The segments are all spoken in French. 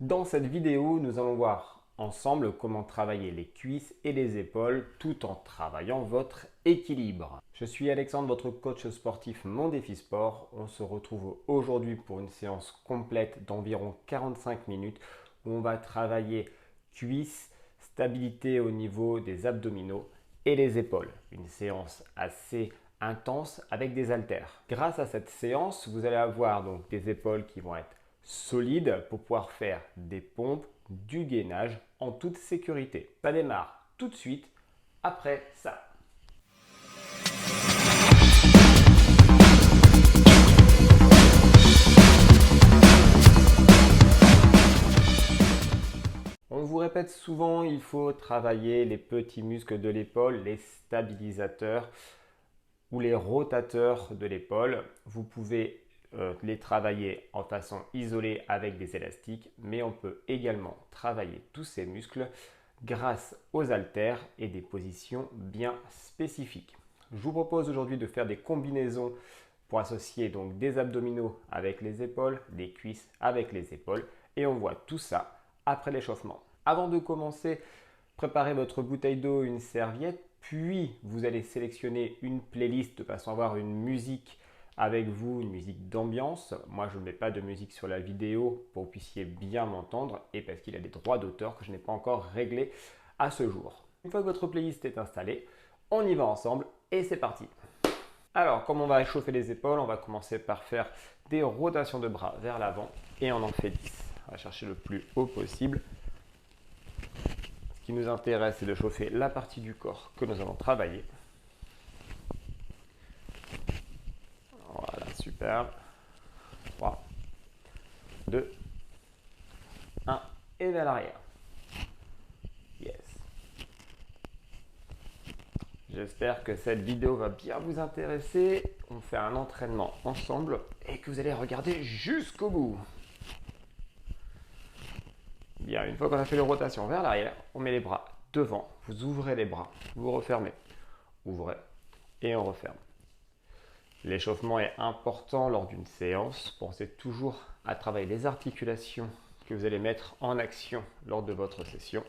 Dans cette vidéo, nous allons voir ensemble comment travailler les cuisses et les épaules tout en travaillant votre équilibre. Je suis Alexandre, votre coach sportif Mon Défi Sport. On se retrouve aujourd'hui pour une séance complète d'environ 45 minutes où on va travailler cuisses, stabilité au niveau des abdominaux et les épaules. Une séance assez intense avec des haltères. Grâce à cette séance, vous allez avoir donc des épaules qui vont être solides pour pouvoir faire des pompes, du gainage en toute sécurité. Ça démarre tout de suite après ça. On vous répète souvent, il faut travailler les petits muscles de l'épaule, les stabilisateurs ou les rotateurs de l'épaule. Vous pouvez les travailler en façon isolée avec des élastiques, mais on peut également travailler tous ces muscles grâce aux haltères et des positions bien spécifiques. Je vous propose aujourd'hui de faire des combinaisons pour associer donc des abdominaux avec les épaules, des cuisses avec les épaules, et on voit tout ça après l'échauffement. Avant de commencer, préparez votre bouteille d'eau, une serviette, puis vous allez sélectionner une playlist de façon à avoir une musique avec vous, une musique d'ambiance. Moi, je ne mets pas de musique sur la vidéo pour que vous puissiez bien m'entendre et parce qu'il y a des droits d'auteur que je n'ai pas encore réglés à ce jour. Une fois que votre playlist est installée, on y va ensemble et c'est parti. Alors, comme on va échauffer les épaules, on va commencer par faire des rotations de bras vers l'avant et on en fait 10. On va chercher le plus haut possible. Ce qui nous intéresse, c'est de chauffer la partie du corps que nous allons travailler. Voilà, super. 3, 2, 1 et vers l'arrière. Yes. J'espère que cette vidéo va bien vous intéresser. On fait un entraînement ensemble et que vous allez regarder jusqu'au bout. Bien, une fois qu'on a fait les rotations vers l'arrière, on met les bras devant. Vous ouvrez les bras, vous refermez. Ouvrez et on referme. L'échauffement est important lors d'une séance. Pensez toujours à travailler les articulations que vous allez mettre en action lors de votre session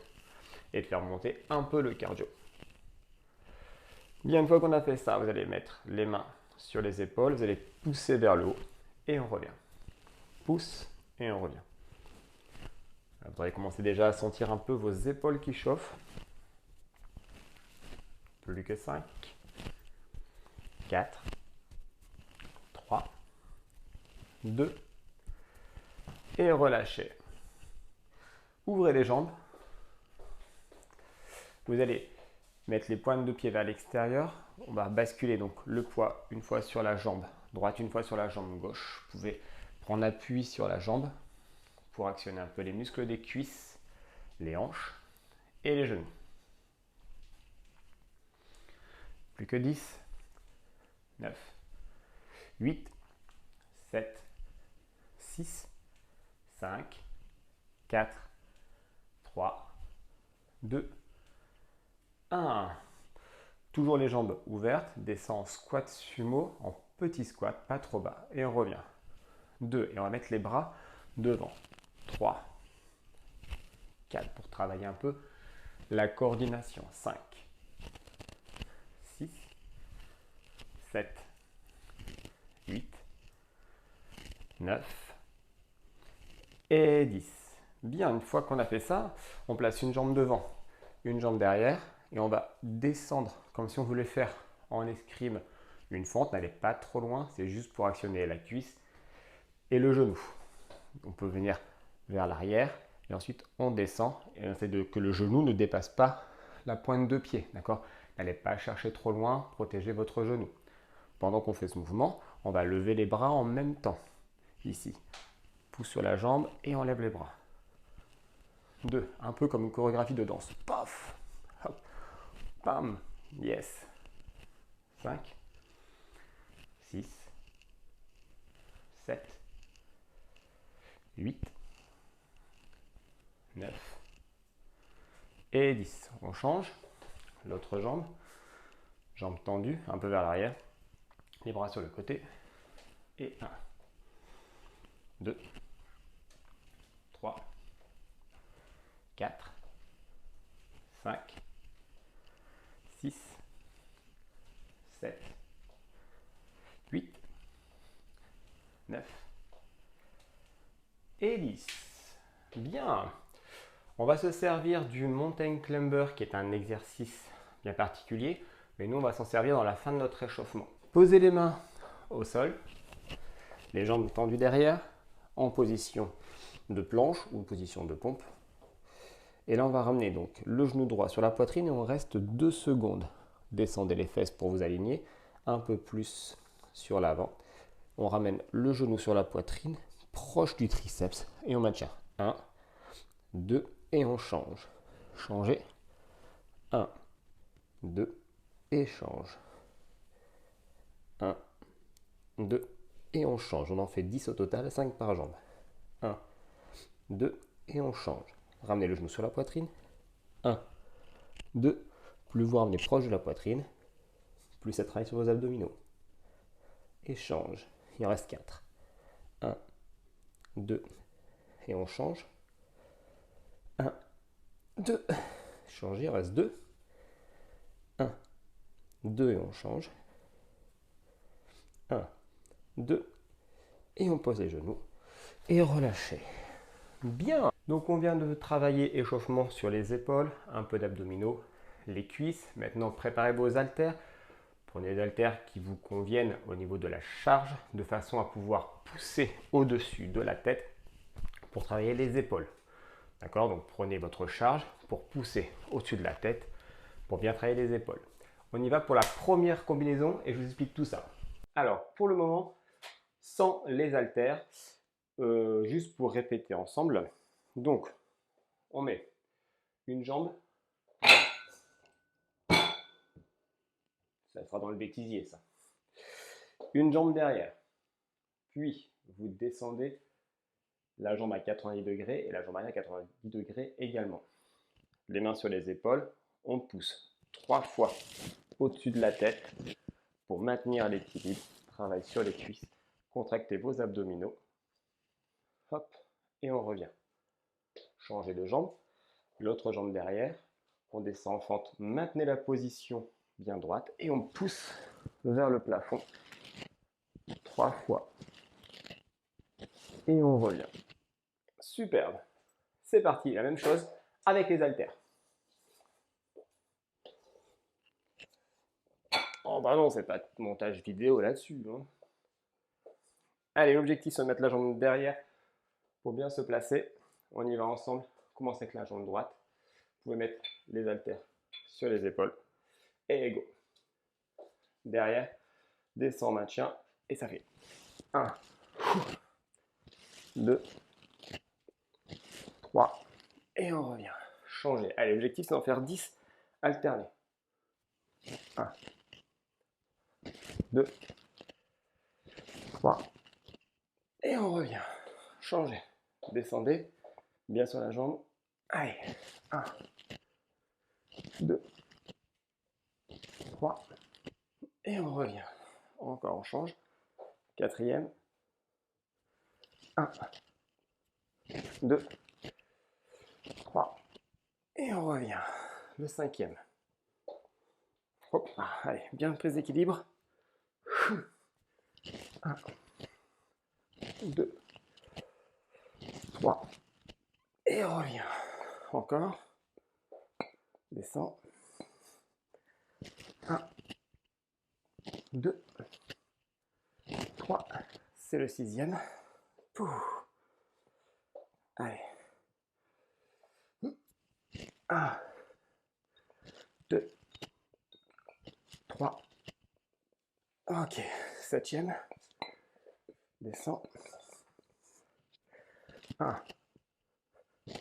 et de faire monter un peu le cardio. Bien, une fois qu'on a fait ça, vous allez mettre les mains sur les épaules, vous allez pousser vers le haut et on revient. Pousse et on revient. Vous allez commencer déjà à sentir un peu vos épaules qui chauffent. Plus que 5, 4, 3, 2 et relâchez. Ouvrez les jambes. Vous allez mettre les pointes de pied vers l'extérieur. On va basculer donc le poids une fois sur la jambe droite, une fois sur la jambe gauche. Vous pouvez prendre appui sur la jambe pour actionner un peu les muscles des cuisses, les hanches et les genoux. Plus que 10, 9, 8, 7, 6, 5, 4, 3, 2, 1. Toujours les jambes ouvertes, descend en squat sumo, en petit squat, pas trop bas. Et on revient. 2, et on va mettre les bras devant. 3, 4 pour travailler un peu la coordination. 5, 6, 7, 8, 9 et 10. Bien, une fois qu'on a fait ça, on place une jambe devant, une jambe derrière et on va descendre comme si on voulait faire en escrime une fente. N'allez pas trop loin, c'est juste pour actionner la cuisse et le genou. On peut venir vers l'arrière et ensuite on descend et on essaie que le genou ne dépasse pas la pointe de pied. D'accord ? N'allez pas chercher trop loin, protégez votre genou. Pendant qu'on fait ce mouvement, on va lever les bras en même temps. Ici, pousse sur la jambe et on lève les bras. 2, un peu comme une chorégraphie de danse. Paf, hop, pam, yes. 5, 6, 7, 8, 9 et 10. On change. L'autre jambe. Jambe tendue, un peu vers l'arrière. Les bras sur le côté. Et 1, 2, 3, 4, 5, 6, 7, 8, 9 et 10. Bien. On va se servir du mountain climber qui est un exercice bien particulier, mais nous on va s'en servir dans la fin de notre échauffement. Posez les mains au sol, les jambes tendues derrière, en position de planche ou position de pompe. Et là on va ramener donc le genou droit sur la poitrine et on reste 2 secondes. Descendez les fesses pour vous aligner, un peu plus sur l'avant. On ramène le genou sur la poitrine, proche du triceps et on maintient. 1, 2 et on change. Changez. 1, 2 et change. 1, 2 et on change. On en fait 10 au total, 5 par jambe. 1, 2 et on change. Ramenez le genou sur la poitrine. 1, 2. Plus vous ramenez proche de la poitrine, plus ça travaille sur vos abdominaux. Et change. Il en reste 4. 1, 2 et on change. 1, 2. Changez, il en reste 2. 1, 2 et on change. 1, 2 et on pose les genoux et relâchez. Bien. Donc on vient de travailler échauffement sur les épaules, un peu d'abdominaux, les cuisses. Maintenant préparez vos haltères. Prenez des haltères qui vous conviennent au niveau de la charge, de façon à pouvoir pousser au-dessus de la tête pour travailler les épaules. D'accord? Donc prenez votre charge pour pousser au-dessus de la tête pour bien travailler les épaules. On y va pour la première combinaison et je vous explique tout ça. Alors pour le moment, sans les haltères, juste pour répéter ensemble. Donc on met une jambe, ça sera dans le bêtisier ça. Une jambe derrière, puis vous descendez la jambe à 90 degrés et la jambe arrière à 90 degrés également. Les mains sur les épaules, on pousse 3 fois au-dessus de la tête pour maintenir l'équilibre. Travaille sur les cuisses, contractez vos abdominaux. Hop, et on revient. Changez de jambe, l'autre jambe derrière, on descend en fente, maintenez la position bien droite et on pousse vers le plafond 3 fois. Et on revient. Superbe. C'est parti, la même chose avec les haltères. Oh bah non, c'est pas de montage vidéo là-dessus. Hein. Allez, l'objectif c'est de mettre la jambe derrière pour bien se placer. On y va ensemble. Commencez avec la jambe droite. Vous pouvez mettre les haltères sur les épaules. Et go. Derrière, descend, maintien. Et ça fait 1, 2, 3. Et on revient. Changer. Allez, l'objectif c'est d'en faire 10 alternés. 1, 2, 3. Et on revient. Changez. Descendez. Bien sur la jambe. Allez. 1, 2, 3. Et on revient. Encore, on change. Quatrième. 1, 2, 3. Et on revient. Le cinquième. Hop. Allez, bien prise d'équilibre. 1, 2, 3. Et on revient. Encore. Descend. 1, 2, 3. C'est le sixième. Pouh. Allez. 1, 2, 3. Ok. Septième. Descend. 1,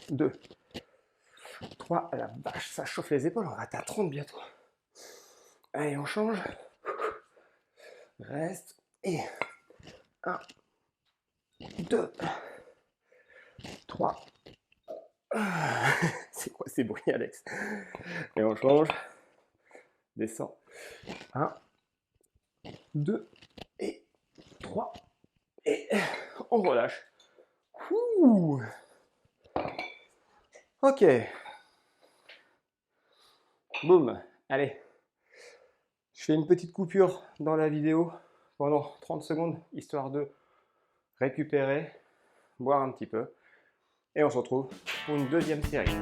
2, 3. La vache, ça chauffe les épaules. On va être à 30 bientôt. Allez, on change. Reste. Et 1, 2, 3. C'est quoi ces bruits, Alex? Et on change. Descend. 1, 2 et 3. Et on relâche. Ouh. Ok. Boum. Allez. Je fais une petite coupure dans la vidéo pendant 30 secondes, histoire de récupérer, boire un petit peu. Et on se retrouve pour une deuxième série.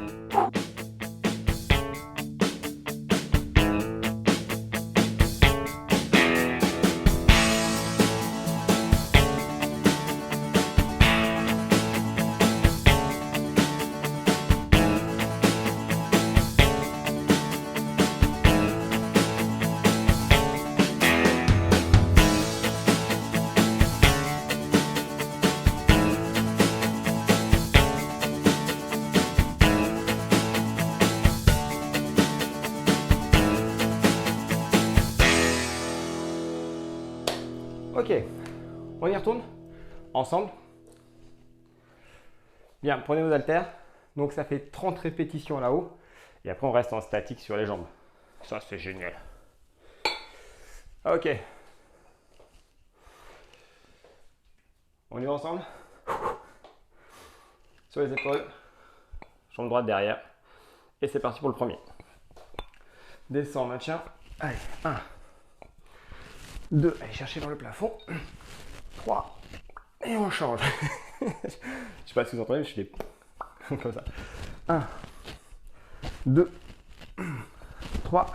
Ok, on y retourne ensemble. Bien, prenez vos haltères. Donc ça fait 30 répétitions là-haut. Et après on reste en statique sur les jambes. Ça c'est génial. Ok. On y va ensemble. Sur les épaules. Jambe droite derrière. Et c'est parti pour le premier. Descends, maintien. Allez, 1, 2, allez chercher dans le plafond. 3, et on change. Je sais pas si vous entendez, mais je fais comme ça. 1, 2, 3,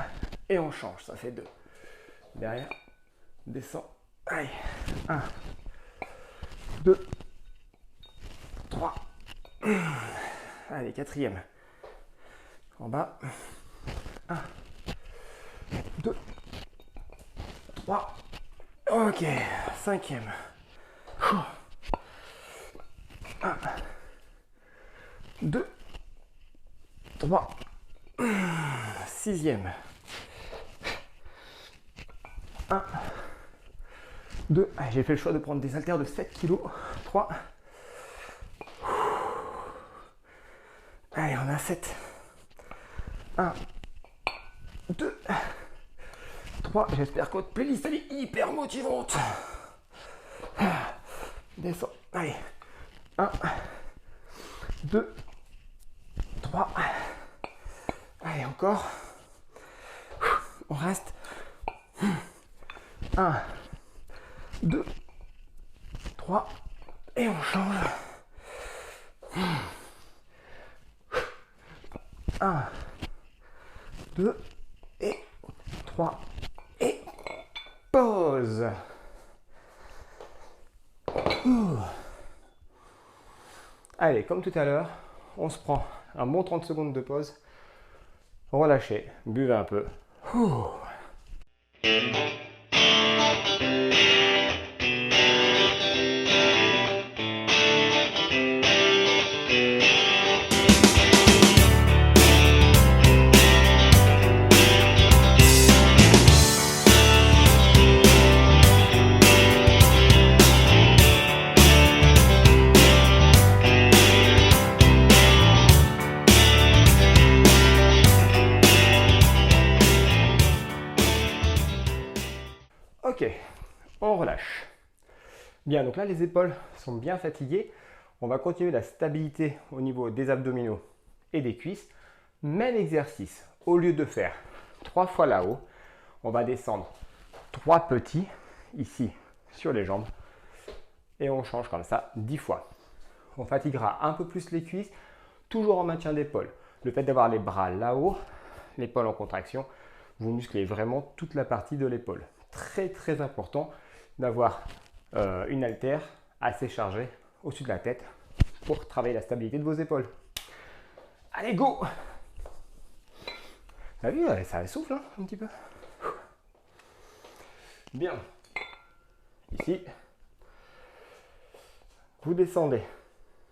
et on change. Ça fait 2. Derrière, descend. Allez, 1, 2, 3. Allez, quatrième. En bas. 1, 2, 3. Ok, cinquième. 1, 2, 3. Sixième. 1, 2. J'ai fait le choix de prendre des haltères de 7 kg. 3. Allez, on a 7. 1, 2, 3. J'espère que votre playlist elle est hyper motivante. Descends. Allez. 1, 2, 3. Allez, encore. On reste. 1, 2, 3. Et on change. 1, 2 et 3. Et pause. Allez, comme tout à l'heure, on se prend un bon 30 secondes de pause. Relâchez, buvez un peu. Ok, on relâche. Bien, donc là les épaules sont bien fatiguées. On va continuer la stabilité au niveau des abdominaux et des cuisses. Même exercice, au lieu de faire 3 fois là-haut, on va descendre 3 petits ici sur les jambes et on change comme ça 10 fois. On fatiguera un peu plus les cuisses, toujours en maintien d'épaule. Le fait d'avoir les bras là-haut, l'épaule en contraction, vous musclez vraiment toute la partie de l'épaule. Très très important d'avoir une haltère assez chargée au-dessus de la tête pour travailler la stabilité de vos épaules. Allez, go! Vous avez vu, ça souffle hein, un petit peu. Bien. Ici, vous descendez,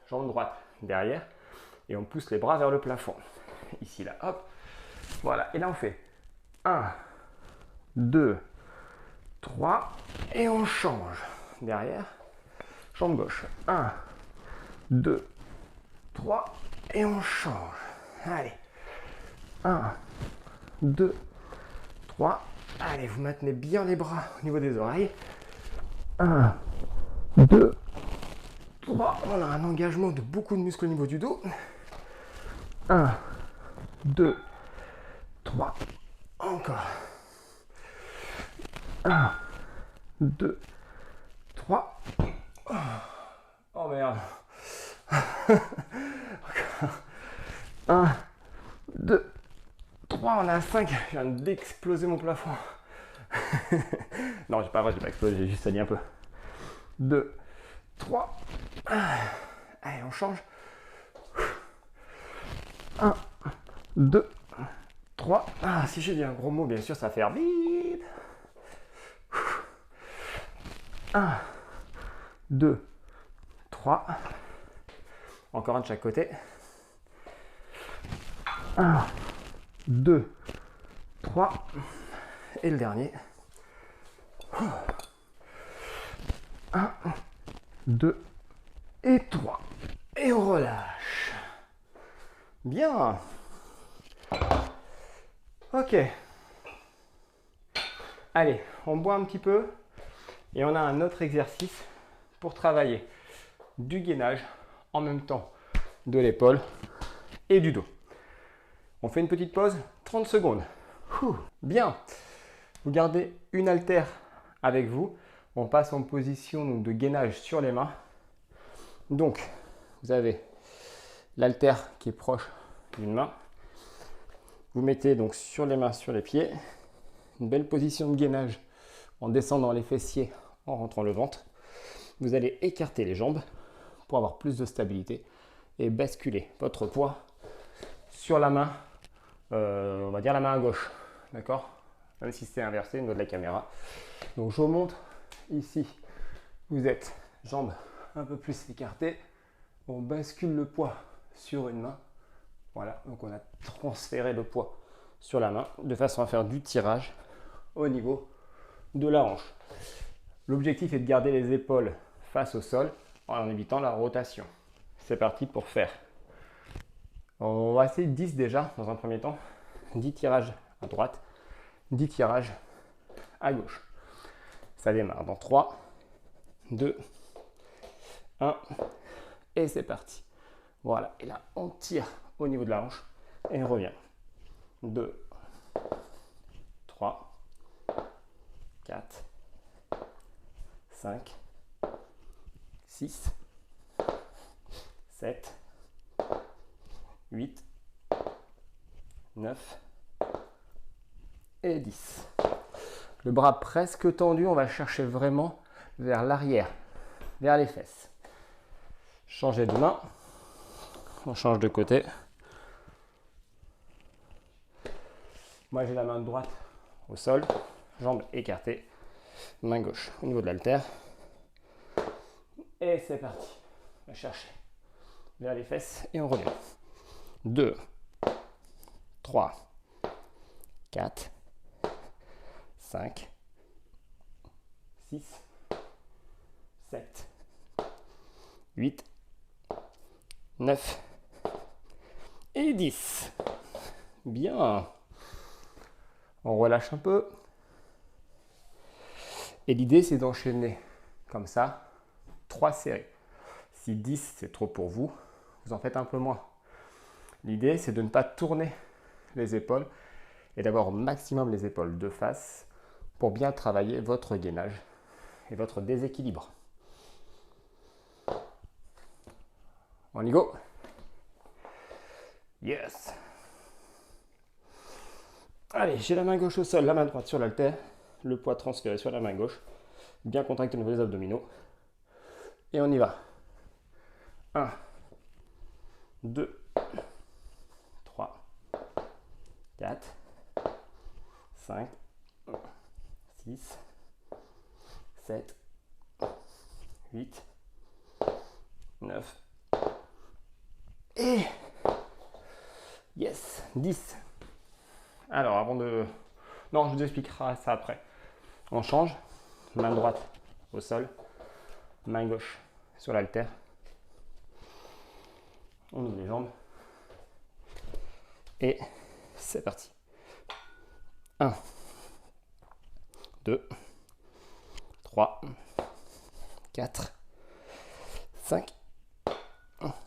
jambe droite derrière, et on pousse les bras vers le plafond. Ici, là, hop. Voilà, et là on fait 1, 2, 3, et on change. Derrière, jambe gauche. 1, 2, 3, et on change. Allez. 1, 2, 3. Allez, vous maintenez bien les bras au niveau des oreilles. 1, 2, 3. On a un engagement de beaucoup de muscles au niveau du dos. 1, 2, 3. Encore. 1, 2, 3. Oh merde. 1, 2, 3. On a 5. Je viens d'exploser mon plafond. Non, c'est pas vrai, j'ai pas explosé, j'ai juste sali un peu. 2, 3. Allez, on change. 1, 2, 3. Ah, si j'ai dit un gros mot, bien sûr, ça va faire bip. 1, 2, 3. Encore un de chaque côté. 1, 2, 3. Et le dernier. 1, 2 et 3. Et on relâche. Bien. Ok. Allez, on boit un petit peu. Et on a un autre exercice pour travailler du gainage en même temps de l'épaule et du dos. On fait une petite pause, 30 secondes. Bien. Vous gardez une haltère avec vous. On passe en position donc, de gainage sur les mains. Donc, vous avez l'haltère qui est proche d'une main. Vous mettez donc sur les mains, sur les pieds. Une belle position de gainage en descendant les fessiers, en rentrant le ventre. Vous allez écarter les jambes pour avoir plus de stabilité et basculer votre poids sur la main, on va dire la main à gauche, d'accord? Même si c'est inversé au niveau de la caméra. Donc je vous montre ici, vous êtes jambes un peu plus écartées, on bascule le poids sur une main, voilà, donc on a transféré le poids sur la main de façon à faire du tirage au niveau de la hanche. L'objectif est de garder les épaules face au sol en évitant la rotation. C'est parti pour faire. On va essayer 10 déjà dans un premier temps. 10 tirages à droite, 10 tirages à gauche. Ça démarre dans 3, 2, 1 et c'est parti. Voilà, et là on tire au niveau de la hanche et on revient. 2, 3, 4, 5, 6, 7, 8, 9 et 10. Le bras presque tendu, on va chercher vraiment vers l'arrière, vers les fesses. Changer de main, on change de côté. Moi j'ai la main droite au sol, jambes écartées, main gauche au niveau de l'haltère. Et c'est parti. On va chercher vers les fesses et on revient. 2, 3, 4, 5, 6, 7, 8, 9 et 10. Bien. On relâche un peu. Et l'idée, c'est d'enchaîner comme ça 3 séries. Si 10, c'est trop pour vous, vous en faites un peu moins. L'idée, c'est de ne pas tourner les épaules et d'avoir au maximum les épaules de face pour bien travailler votre gainage et votre déséquilibre. On y go? Yes! Allez, j'ai la main gauche au sol, la main droite sur l'haltère, le poids transféré sur la main gauche, bien contracté au niveau des abdominaux. Et on y va. 1, 2, 3, 4, 5, 6, 7, 8, 9 et yes, 10. Alors avant de... Non, je vous expliquerai ça après. On change, main droite au sol, main gauche sur l'haltère. On ouvre les jambes. Et c'est parti. 1, 2, 3, 4, 5,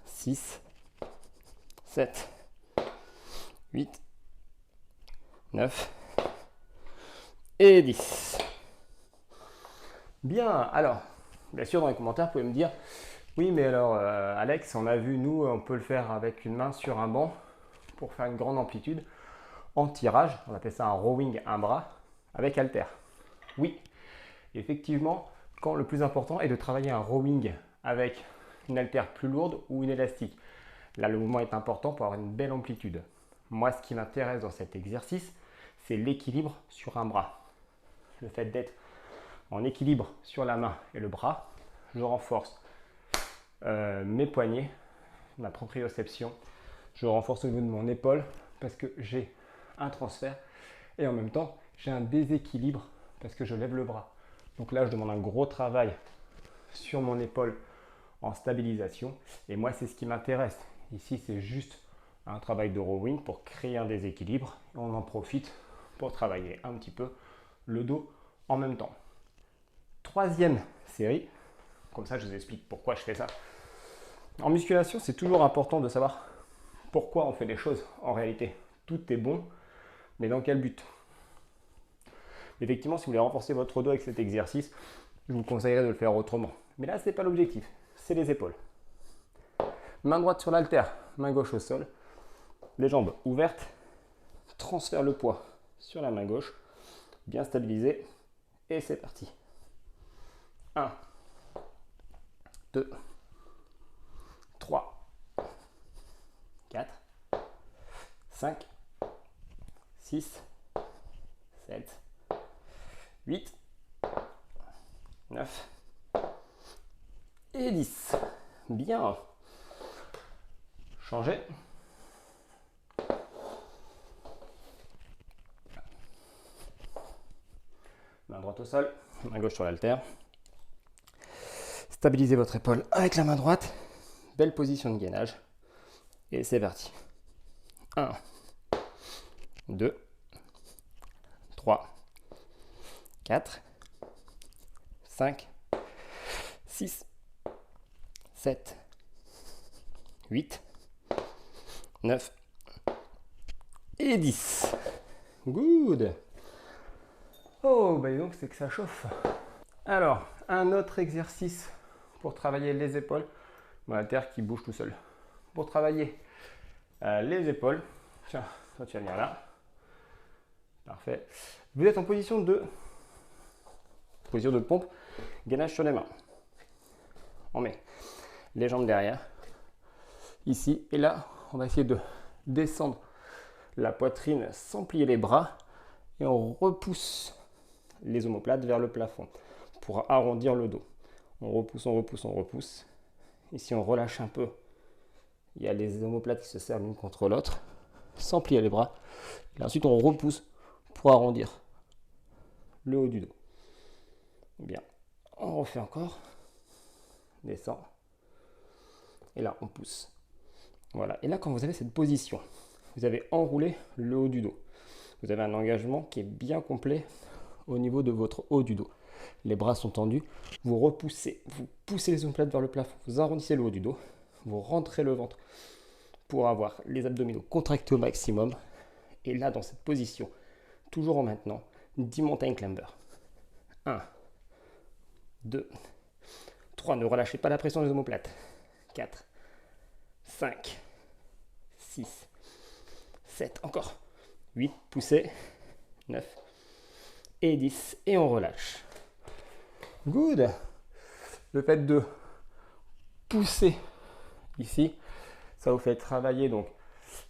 6, 7, 8, 9 et 10. Bien, alors, bien sûr, dans les commentaires, vous pouvez me dire, oui, mais alors, Alex, on a vu, nous, on peut le faire avec une main sur un banc pour faire une grande amplitude en tirage. On appelle ça un rowing, un bras, avec haltère. Oui, effectivement, quand le plus important est de travailler un rowing avec une haltère plus lourde ou une élastique. Là, le mouvement est important pour avoir une belle amplitude. Moi, ce qui m'intéresse dans cet exercice, c'est l'équilibre sur un bras. Le fait d'être en équilibre sur la main et le bras, je renforce mes poignets, ma proprioception, je renforce au niveau de mon épaule parce que j'ai un transfert et en même temps, j'ai un déséquilibre parce que je lève le bras. Donc là, je demande un gros travail sur mon épaule en stabilisation et moi, c'est ce qui m'intéresse. Ici, c'est juste un travail de rowing pour créer un déséquilibre et on en profite pour travailler un petit peu le dos en même temps. Troisième série, comme ça je vous explique pourquoi je fais ça. En musculation, c'est toujours important de savoir pourquoi on fait les choses en réalité. Tout est bon, mais dans quel but? Effectivement, si vous voulez renforcer votre dos avec cet exercice, je vous conseillerais de le faire autrement. Mais là, ce n'est pas l'objectif, c'est les épaules. Main droite sur l'haltère, main gauche au sol, les jambes ouvertes, transfère le poids sur la main gauche, bien stabilisé, et c'est parti. 1, 2, 3, 4, 5, 6, 7, 8, 9 et 10. Bien. Changez. Main droite au sol, main gauche sur l'haltère. Stabilisez votre épaule avec la main droite. Belle position de gainage. Et c'est parti. 1, 2, 3, 4, 5, 6, 7, 8, 9 et 10. Good. Oh, bah donc c'est que ça chauffe. Alors, un autre exercice pour travailler les épaules. Mon haltère qui bouge tout seul. Pour travailler les épaules, tiens, toi tu vas venir là. Parfait. Vous êtes en position de pompe, gainage sur les mains. On met les jambes derrière, ici, et là, on va essayer de descendre la poitrine sans plier les bras et on repousse les omoplates vers le plafond pour arrondir le dos. On repousse, on repousse, on repousse. Ici, on relâche un peu. Il y a les omoplates qui se serrent l'une contre l'autre sans plier les bras. Et ensuite, on repousse pour arrondir le haut du dos. Bien. On refait encore. Descend. Et là, on pousse. Voilà. Et là, quand vous avez cette position, vous avez enroulé le haut du dos. Vous avez un engagement qui est bien complet au niveau de votre haut du dos. Les bras sont tendus. Vous repoussez, vous poussez les omoplates vers le plafond. Vous arrondissez le haut du dos. Vous rentrez le ventre pour avoir les abdominaux contractés au maximum. Et là, dans cette position, toujours en maintenant, 10 mountain climbers. 1, 2, 3. Ne relâchez pas la pression des omoplates. 4, 5, 6, 7. Encore. 8. Poussez. 9 et 10. Et on relâche. Good. Le fait de pousser ici, ça vous fait travailler donc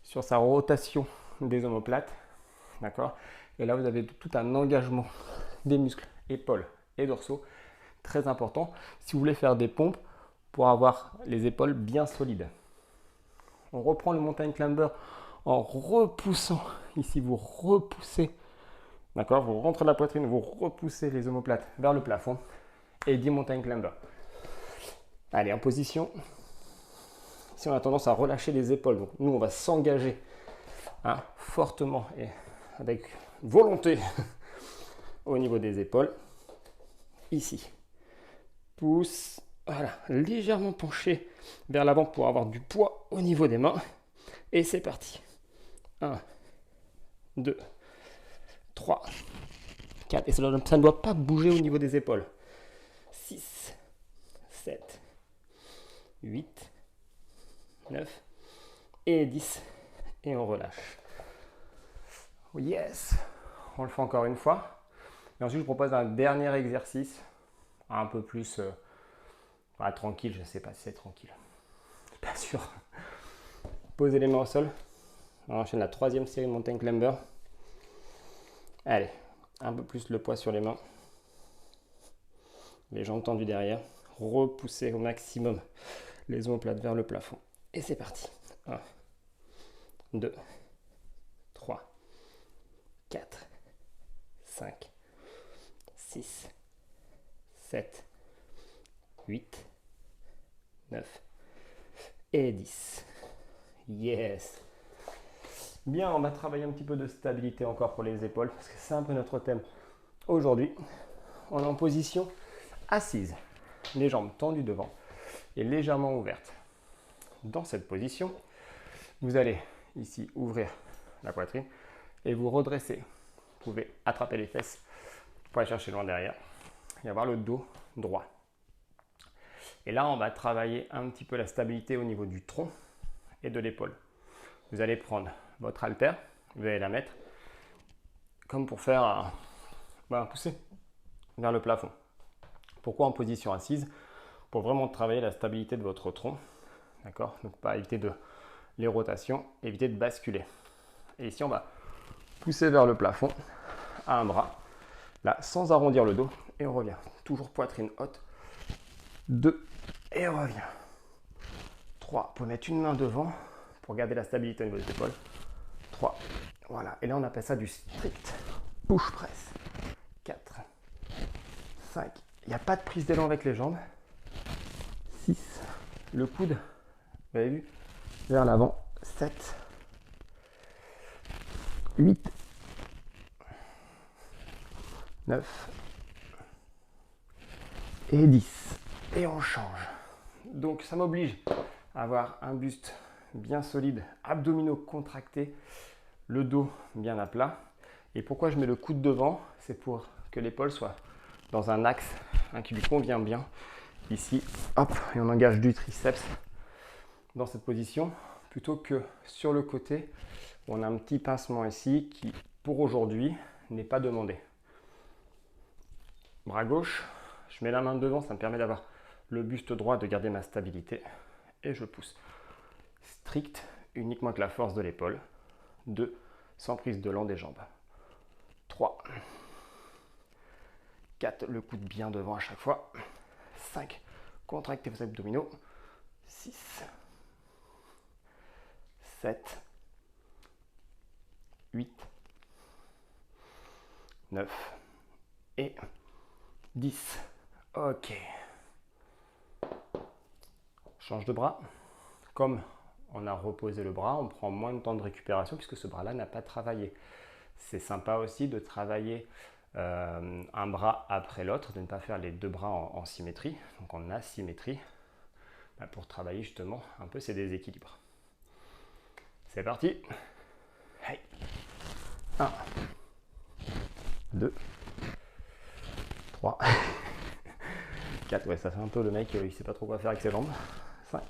sur sa rotation des omoplates. D'accord? Et là, vous avez tout un engagement des muscles, épaules et dorsaux. Très important si vous voulez faire des pompes pour avoir les épaules bien solides. On reprend le mountain climber en repoussant. Ici, vous repoussez. D'accord? Vous rentrez la poitrine, vous repoussez les omoplates vers le plafond. Et 10 mountain climber. Allez, en position. Si on a tendance à relâcher les épaules, donc nous, on va s'engager fortement et avec volonté au niveau des épaules. Ici. Pousse. Voilà. Légèrement penché vers l'avant pour avoir du poids au niveau des mains. Et c'est parti. 1, 2, 3, 4. Et ça ne doit pas bouger au niveau des épaules. 6, 7, 8, 9 et 10. Et on relâche. Yes. On le fait encore une fois. Et ensuite, je propose un dernier exercice. Un peu plus tranquille. Je ne sais pas si c'est tranquille. Je suis pas sûr. Posez les mains au sol. On enchaîne la troisième série Mountain Climber. Allez, un peu plus le poids sur les mains. Les jambes tendues derrière. Repoussez au maximum les omoplates vers le plafond. Et c'est parti. 1, 2, 3, 4, 5, 6, 7, 8, 9 et 10. Yes. Bien, on va travailler un petit peu de stabilité encore pour les épaules parce que c'est un peu notre thème aujourd'hui. On est en position assise, les jambes tendues devant et légèrement ouvertes. Dans cette position, vous allez ici ouvrir la poitrine et vous redresser. Vous pouvez attraper les fesses pour aller chercher loin derrière et avoir le dos droit. Et là, on va travailler un petit peu la stabilité au niveau du tronc et de l'épaule. Vous allez prendre votre haltère, vous allez la mettre comme pour faire un poussé vers le plafond. Pourquoi en position assise? Pour vraiment travailler la stabilité de votre tronc. D'accord? Donc pas éviter les rotations, éviter de basculer. Et ici, on va pousser vers le plafond à un bras, là, sans arrondir le dos. Et on revient. Toujours poitrine haute. 2, et on revient. 3, vous pouvez mettre une main devant pour garder la stabilité au niveau des épaules. 3, voilà. Et là, on appelle ça du strict push press. 4, 5, il n'y a pas de prise d'élan avec les jambes. 6, le coude, vous avez vu, vers l'avant. 7, 8, 9 et 10. Et on change. Donc ça m'oblige à avoir un buste bien solide, abdominaux contractés, le dos bien à plat. Et pourquoi je mets le coude devant? C'est pour que l'épaule soit dans un axe qui lui convient bien. Ici, hop, et on engage du triceps dans cette position, plutôt que sur le côté, où on a un petit pincement ici qui, pour aujourd'hui, n'est pas demandé. Bras gauche, je mets la main devant, ça me permet d'avoir le buste droit, de garder ma stabilité. Et je pousse. Strict, uniquement avec la force de l'épaule. 2, sans prise de l'an des jambes. 3, 4, le coude bien devant à chaque fois. 5, contractez vos abdominaux. 6, 7, 8, 9 et 10. Ok. Change de bras. Comme on a reposé le bras, on prend moins de temps de récupération puisque ce bras-là n'a pas travaillé. C'est sympa aussi de travailler un bras après l'autre, de ne pas faire les deux bras en symétrie, donc en asymétrie, pour travailler justement un peu ces déséquilibres. C'est parti. Hey. 1, 2, 3, 4, ouais, ça fait un peu le mec, il sait pas trop quoi faire avec ses jambes. 5,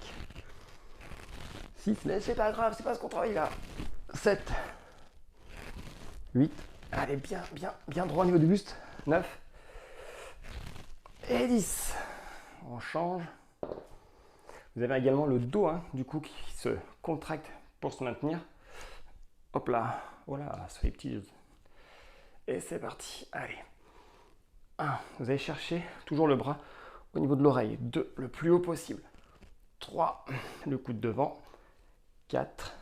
6, mais c'est pas grave, c'est pas ce qu'on travaille là. 7, 8, allez, bien droit au niveau du buste. 9 et 10. On change. Vous avez également le dos, du coup, qui se contracte pour se maintenir. Hop là, voilà, soyez petits. Et c'est parti, allez. 1, vous allez chercher toujours le bras au niveau de l'oreille. 2, le plus haut possible. 3, le coude devant. 4,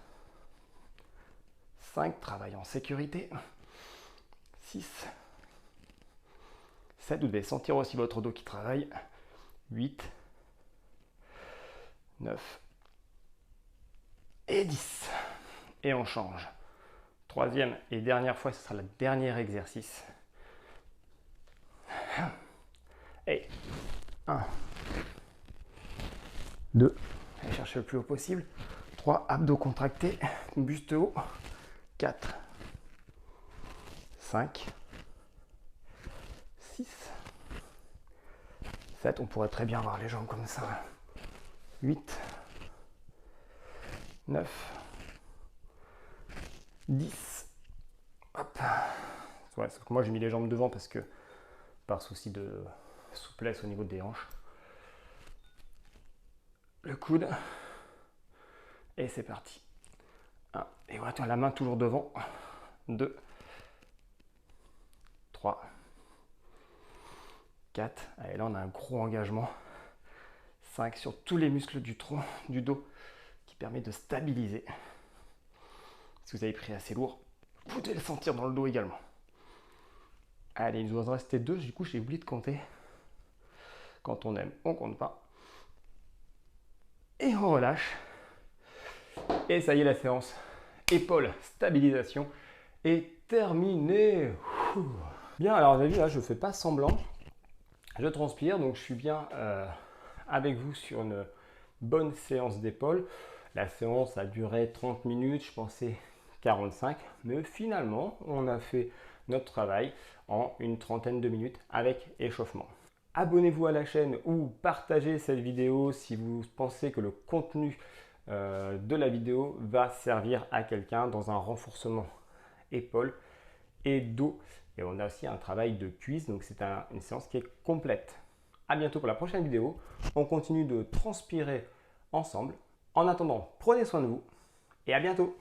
5, travail en sécurité. 6, 7, vous devez sentir aussi votre dos qui travaille. 8, 9 et 10. Et on change. Troisième et dernière fois, ce sera le dernier exercice. Et 1, 2, allez chercher le plus haut possible. 3, abdos contractés, buste haut. 4, 5, 6, 7, on pourrait très bien avoir les jambes comme ça. 8, 9, 10. Hop. Ouais, sauf que moi j'ai mis les jambes devant parce que par souci de souplesse au niveau des hanches. Le coude. Et c'est parti. 1. Et voilà, la main toujours devant. 2, 3, 4. Allez, là on a un gros engagement. 5 sur tous les muscles du tronc, du dos, qui permet de stabiliser. Si vous avez pris assez lourd, vous devez le sentir dans le dos également. Allez, il nous doit en rester 2, du coup j'ai oublié de compter. Quand on aime, on compte pas. Et on relâche. Et ça y est, la séance épaule stabilisation est terminée. Bien, alors vous avez vu là, je ne fais pas semblant. Je transpire, donc je suis bien avec vous sur une bonne séance d'épaule. La séance a duré 30 minutes, je pensais 45, mais finalement, on a fait notre travail en une trentaine de minutes avec échauffement. Abonnez-vous à la chaîne ou partagez cette vidéo si vous pensez que le contenu de la vidéo va servir à quelqu'un dans un renforcement épaule et dos. Et on a aussi un travail de cuisse, donc c'est une séance qui est complète. À bientôt pour la prochaine vidéo. On continue de transpirer ensemble. En attendant, prenez soin de vous et à bientôt.